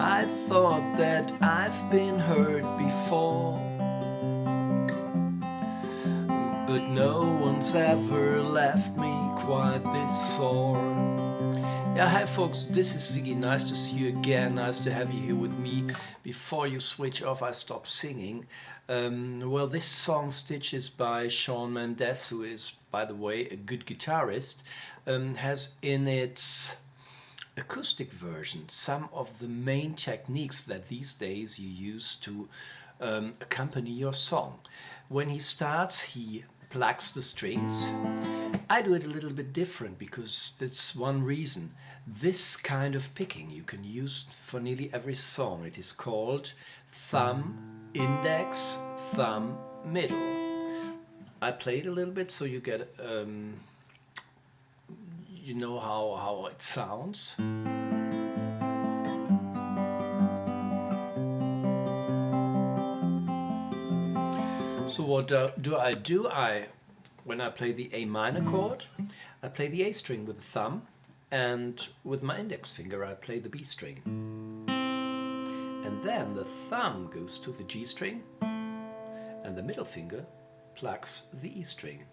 I thought that I've been hurt before, but no one's ever left me quite this sore. Yeah, hi folks, this is Siggi. Nice to see you again. Nice to have you here with me. Before you switch off, I stop singing. Well, this song Stitches by Shawn Mendes, who is, by the way, a good guitarist, has in its acoustic version some of the main techniques that these days you use to accompany your song. When he starts, he plucks the strings. I do it a little bit different because that's one reason. This kind of picking you can use for nearly every song. It is called thumb, index, thumb, middle. I play it a little bit so you get you know how it sounds. So what do I do? When I play the A minor chord, I play the A string with the thumb, and with my index finger I play the B string. And then the thumb goes to the G string, and the middle finger plucks the E string.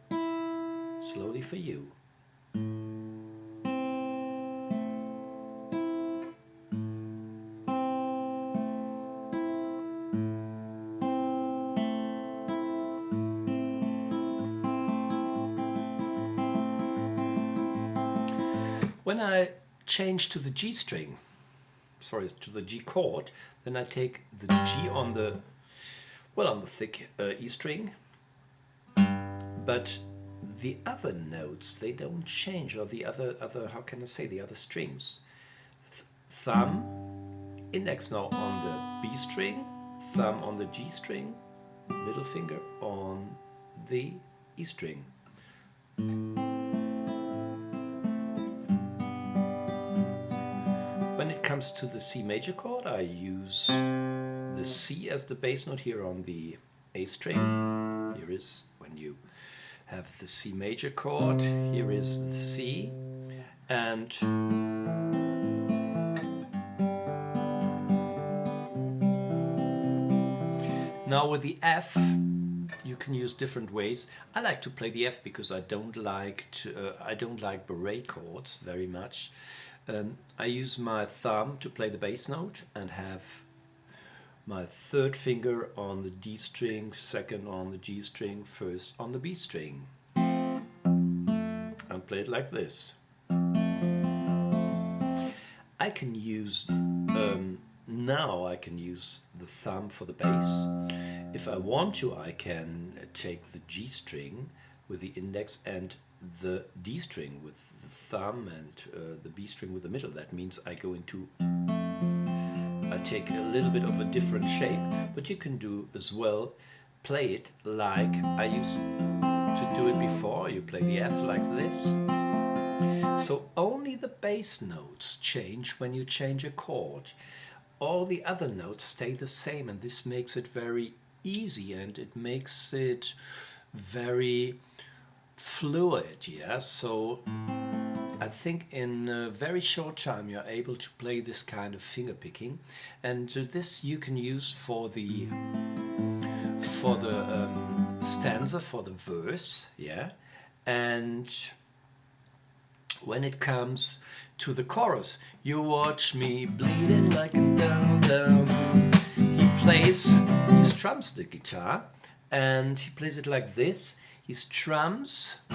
Slowly for you. When I change to the G string, sorry, to the G chord, then I take the G on the thick E string, but the other notes, they don't change, or the other how can I say, the other strings. Thumb, index now on the B string, thumb on the G string, middle finger on the E string. When it comes to the C major chord, I use the C as the bass note here on the A string. Here is when you have the C major chord, here is the C, and now with the F you can use different ways. I like to play the F because I don't like barré chords very much. I use my thumb to play the bass note and have my third finger on the D string, second on the G string, first on the B string. And play it like this. I can use, now I can use the thumb for the bass. If I want to, I can take the G string with the index and the D string with the thumb and the B string with the middle. That means I take a little bit of a different shape, but you can do as well, play it like I used to do it before. You play the F like this. So only the bass notes change when you change a chord. All the other notes stay the same, and this makes it very easy, and it makes it very fluid, yeah. So I think in a very short time you're able to play this kind of finger picking, and this you can use for the stanza, for the verse, yeah. And when it comes to the chorus, you watch me bleeding like a down. He strums the guitar, and he plays it like this. He strums a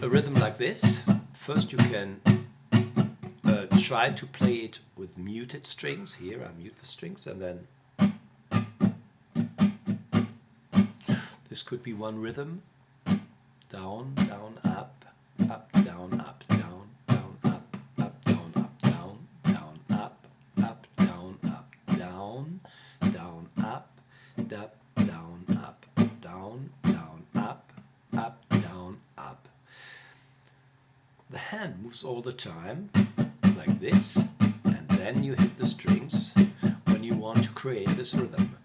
rhythm like this. First you can try to play it with muted strings. Here I mute the strings, and then this could be one rhythm. Down, down, up, up, down, up, down, down, up, up, down, up, down, down, up, up, down, up, down, down, up, up, down, up, down, down, up, up, down, up. The hand moves all the time like this, and then you hit the strings when you want to create this rhythm.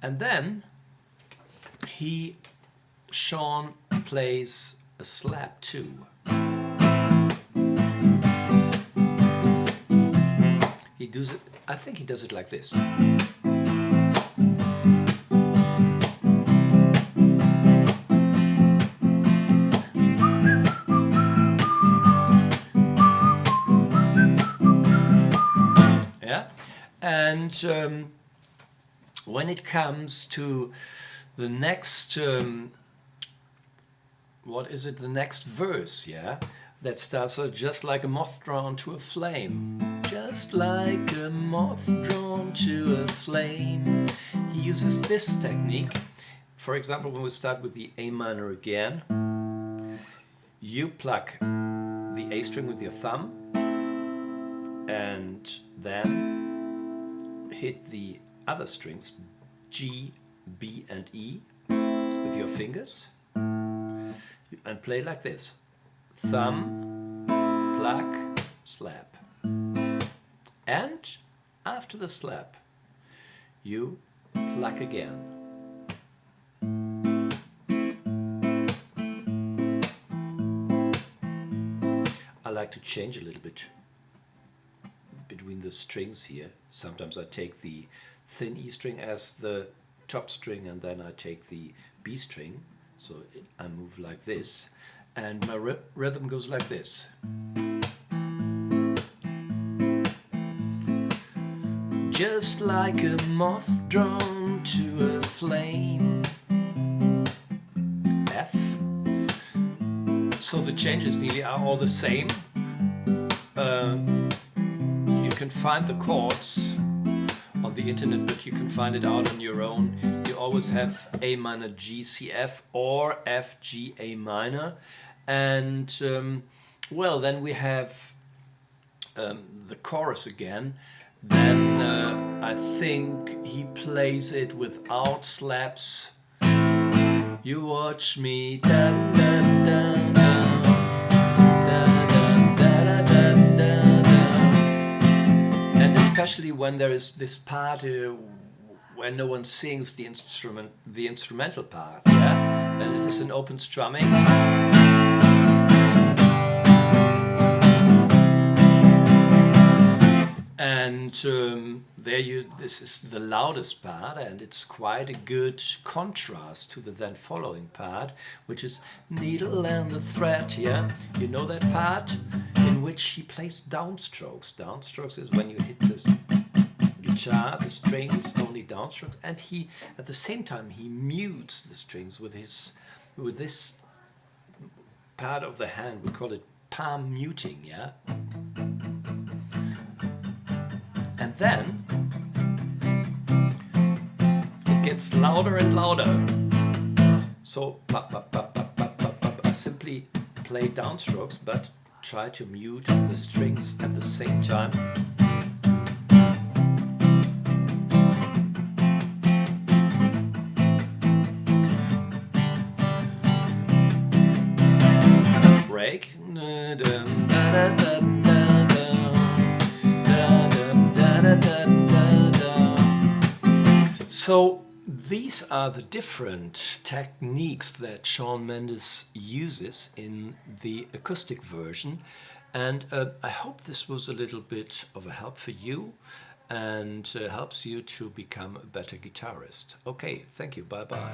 And then Shawn plays a slap too. He does it, I think he does it like this. Yeah, and when it comes to the next, what is it? The next verse, yeah, that starts just like a moth drawn to a flame. Just like a moth drawn to a flame. He uses this technique. For example, when we start with the A minor again, you pluck the A string with your thumb and then hit the other strings, G, B and E, with your fingers and play like this. Thumb, pluck, slap. And after the slap, you pluck again. I like to change a little bit between the strings here. Sometimes I take the thin E string as the top string and then I take the B string. So I move like this and my rhythm goes like this. Just like a moth drawn to a flame. F. So the changes nearly are all the same. You can find the chords on the internet, but you can find it out on your own. You always have A minor, G, C, F or F, G, A minor. And well, then we have the chorus again. Then I think he plays it without slaps. You watch me, da da da da, da da da da da da. And especially when there is this part when no one sings the instrumental part, yeah, and it is an open strumming. And this is the loudest part, and it's quite a good contrast to the then following part, which is needle and the thread. Yeah, you know that part in which he plays downstrokes. Downstrokes is when you hit the guitar, the strings, only downstrokes, and he at the same time he mutes the strings with this part of the hand. We call it palm muting. Yeah. And then it gets louder and louder. So I simply play downstrokes, but try to mute the strings at the same time. Break. So these are the different techniques that Shawn Mendes uses in the acoustic version, and I hope this was a little bit of a help for you and helps you to become a better guitarist. Okay, thank you, bye bye.